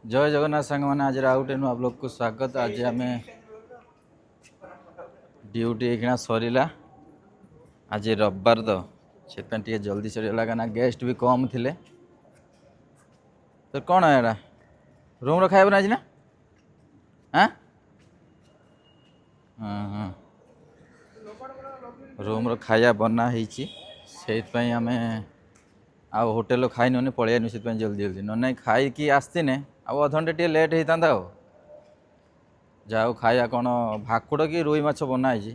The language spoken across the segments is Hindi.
जय जगन्नाथ सांग मैंने आज आउटे नु आप लोग को स्वागत। आज आम ड्यूटी एक सरला। आज रविवार तो से जल्दी सरीगला क्या गेस्ट भी कम थे। तो कौन है रूम रो खाइब ना आज ना? हाँ हाँ हाँ रूम रो खाया बना से आम आ होटेल खाई नुनि पलैनु से जल्दी जल्दी ना खाई आसतीने आध घंटे टे लेट होता जाओ खाया कौन भाकुड़ कि रुई माछ बनाई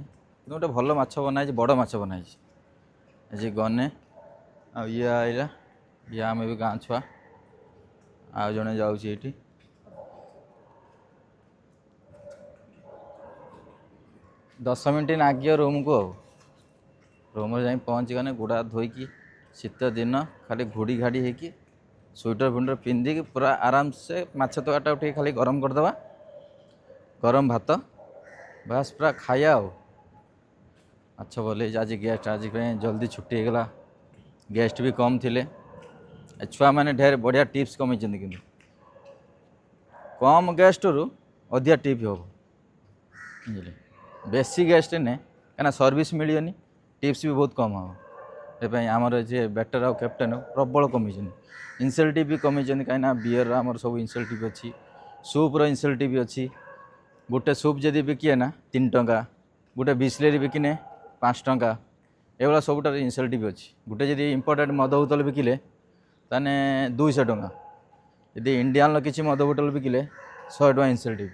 गोटे भल माछ बनाई बड़ माछ बनाई आज गने ये आइला ये आम भी गाँ छुआ आ जड़े जाऊँगी 10 मिनट नागियो रूम को रूम जा पहुँची गने गुड़ा धोईकी शीत दिन खाली घोड़ी घाड़ी होगी स्वेटर फुटर पिंधिकी पूरा आराम से माछ तकाटा उठे खाली गरम करदे गरम भात बास पूरा खाया माछ बोले आज गेस्ट आज जल्दी छुट्टी होगला गेस्ट भी कम थे छुआ मैंने ढेर बढ़िया टिप्स कमी कि कम गेस्ट रु अधिका टिप हो बुझे बेसी गेस्ट ने क्या सर्विस मिलनी टिप्स भी बहुत कम हम ये आमर जे बैटर आउ कैप्टेन प्रबल कमी इनसेंटिव भी कमी कहीं बियर आमर सब इनसेंटिव अच्छी सूप्र इनसेंटिव भी अच्छी गोटे सूप जदि बिके ना 3 टंका गोटे बिस्लेरी बिकिने 5 टंका एगुला सबुठार इनसेंटिव अच्छी गोटे जदि इम्पोर्टेड मद बोतल बिकिले ताने 200 टंका यदि इंडियान किसी मद बोतल बिकिले 100 टंका इनसेंटिव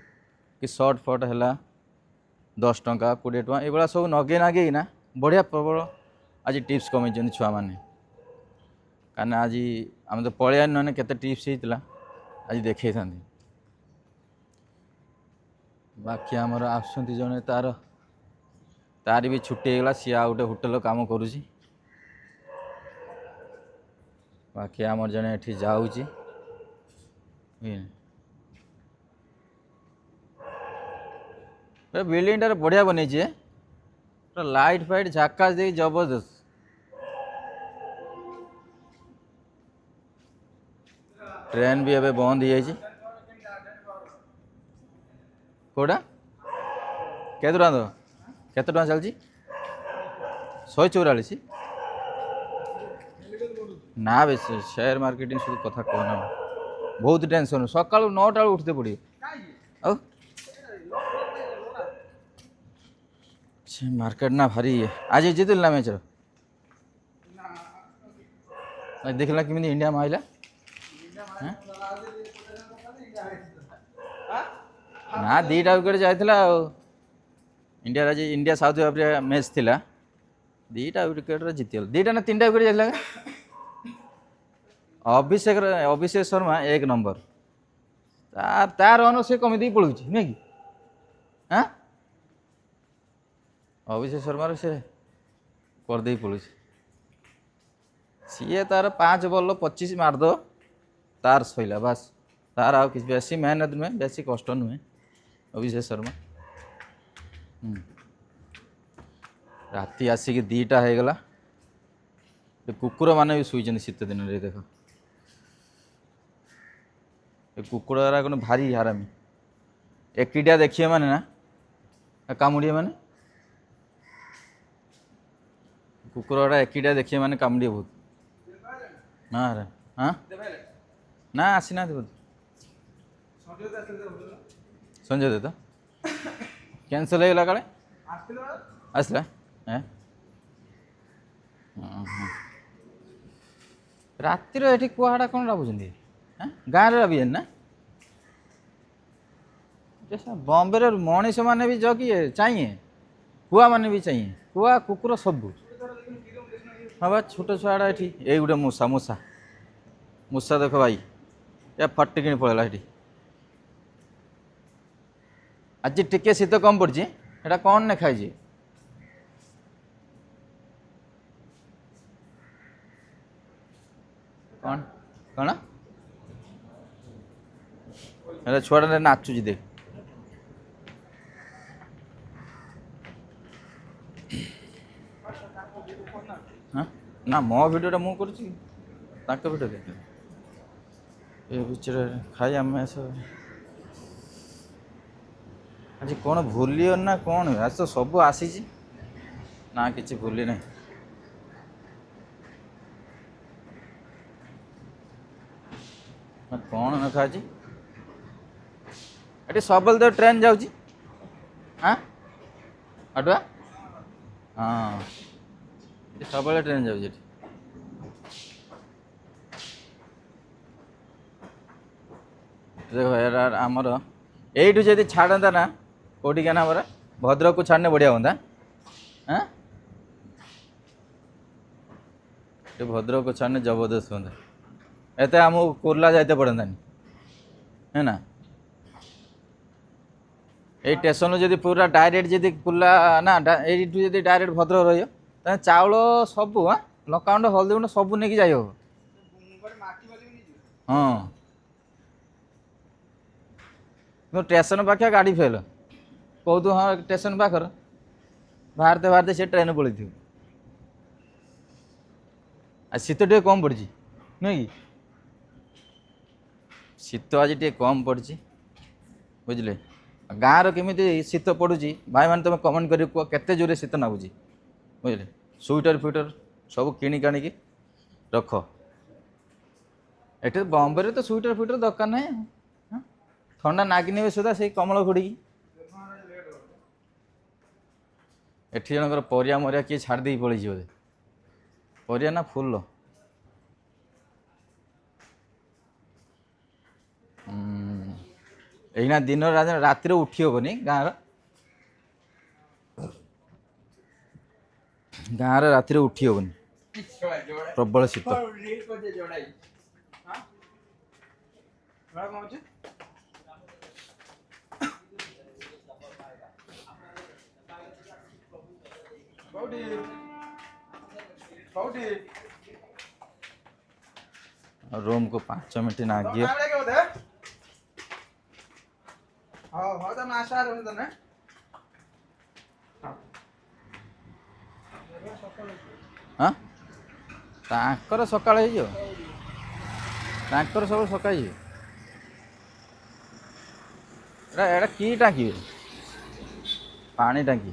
कि सर्ट फट है 10 टंका 20 टंका ये सब नगे नगे ना बढ़िया प्रबल आज टिप्स कमी छुआ मैंने कहीं आज आम तो पलैया ना केते टिप्स होता आज देखे था बाकी आमर आसुँच जड़े तार भी छुट्टी होगला सी आ गोटे होटेल काम करुँची बाकी आमर जड़े ये जाऊँगी बिल्डिंग टार बढ़िया बनई लाइट फाइट झाकास दे जबरदस्त ट्रेन भी एबे बंद हो जाए कौटा केते टका दो केते टका चलती 144 ना बेस शेयर मार्केटिंग सब कथा कहना बहुत टेंशन सका 9टा उठते पड़े मार्केट ना भारी आज जीतल ना मैच देखला कि इंडिया में आइला ना 2टा विकेट जाइला इंडिया आज इंडिया साउथ अफ्रीका मैच थिला 2टा विकेट जीतल 2टा ना 3टा विकेट जाइला अभिषेक शर्मा 1 नंबर तार रन से कमी दी पड़ू नुहे कि हाँ अभिषेक शर्मा से करदे पड़ू सी तार 5 बॉल 25 मारद तार सैला बास तार आ कि बेसी मेहनत नुहे बेसी कष्ट नुहे अभिषेक शर्मा राति आसिक 2टा होगला कुकुर माने भी शुई शीत दिन में देख कुकुर कौन भारी हरामी एकिटिया देखिए माने ना कामुड़िए माने कुकुर एकिटिया देखिए माने कामुड़िए बहुत ना रे हाँ ना आसी ना संजय दे तो कैंसल होगा काले आसला रातिर ये कुआड़ा कौन राबुच्च गाँव में राबी ना बॉम्बे मनीष मैंने भी जगिए चाहिए कुआ मैंने भी चाहिए कुआ कुकुर सब हाँ बा छोट छुआड़ा ये गोटे मूषा मूषा मूषा देख भाई या फटिक पड़ेगा ये आज टिके शीत कम पड़ी एटा कौन ने खाई कौन कौन अरे छुआ नाचुची देख हाँ ना मो भिडियोटा मुझे भिडियो देख ଏ ଭିତରେ ଖାଇ ଆମେ ଆଜି କ'ଣ ଭୁଲିବ ନା କ'ଣ? ଆଜି ତ ସବୁ ଆସିଛି ନା, କିଛି ଭୁଲି ନାହିଁ। କ'ଣ ନ ଖାଇଛି ଏଠି ସବୁବେଳେ ତ ଟ୍ରେନ୍ ଯାଉଛି। ହଁ ଅଟୁଆ, ହଁ ଏଠି ସବୁବେଳେ ଟ୍ରେନ୍ ଯାଉଛି ଏଠି। ଦେଖ ଏରା ଆମର ଏଇଠୁ ଯଦି ଛାଡ଼ନ୍ତା ନା କେଉଁଠିକା ନା ଆମର ଭଦ୍ରକକୁ ଛାଡ଼ିନେ ବଢ଼ିଆ ହୁଅନ୍ତା। ହଁ ଏ ଭଦ୍ରକକୁ ଛାଡ଼ିନେ ଜବରଦସ୍ତ ହୁଅନ୍ତା। ଏତେ ଆମକୁ କୁର୍ଲା ଯାଇତେ ପଡ଼ନ୍ତାନି, ହେ ନା। এই ଷ୍ଟେସନରୁ ଯଦି ପୁରା ଡାଇରେକ୍ଟ ଯଦି କୁର୍ଲା ନା ଏଇଠୁ ଯଦି ଡାଇରେକ୍ଟ ଭଦ୍ରକ ରହିବ ତାହେଲେ ଚାଉଳ ସବୁ ଲଙ୍କାଗୁଣ୍ଡ ହଳଦୀ ଗୁଣ୍ଡ ସବୁ ନେଇକି ଯାଇ ହେବ। ହଁ କିନ୍ତୁ ଷ୍ଟେସନ ପାଖିଆ ଗାଡ଼ି ଫେଲ୍ କହୁଥିବୁ ହଁ ଷ୍ଟେସନ ପାଖରେ, ବାହାରତେ ବାହାରତେ ସେ ଟ୍ରେନ୍ ପଳେଇଥିବ। ଆଉ ଶୀତ ଟିକେ କମ୍ ପଡ଼ିଛି ନୁହେଁ କି? ଶୀତ ଆଜି ଟିକେ କମ୍ ପଡ଼ିଛି ବୁଝିଲେ। ଗାଁର କେମିତି ଶୀତ ପଡ଼ୁଛି ଭାଇମାନେ ତୁମେ କମେଣ୍ଟ କରି କୁହ କେତେ ଜୋରେ ଶୀତ ଲାଗୁଛି ବୁଝିଲେ। ସୁଇଟର ଫୁଇଟର ସବୁ କିଣିକି ଆଣିକି ରଖ। ଏଠି ବମ୍ବେରେ ତ ସୁଇଟର ଫୁଇଟର ଦରକାର ନାହିଁ। ଥଣ୍ଡା ନାଗିନେବେ ସୁଦ୍ଧା ସେଇ କମଳ ଘୋଡ଼ିକି। ଏଠି ଜଣଙ୍କର ପରିବା ମରିବା କିଏ ଛାଡ଼ି ଦେଇକି ପଳେଇଛି ବୋଧେ। ପରିବା ନା ଫୁଲ? ଏଇନା ଦିନ ରାତିରେ ଉଠି ହେବନି ଗାଁରେ ରାତିରେ ଉଠି ହେବନି, ପ୍ରବଳ ଶୀତ। रूम को 5 मिनट नागिए। हाँ तांकर सकाळ ହେଇଯିବ, ତାଙ୍କର ସବୁ ସକାଳ ହେଇଯିବ। ଏଟା କି ଟାଙ୍କି? ପାଣି ଟାଙ୍କି।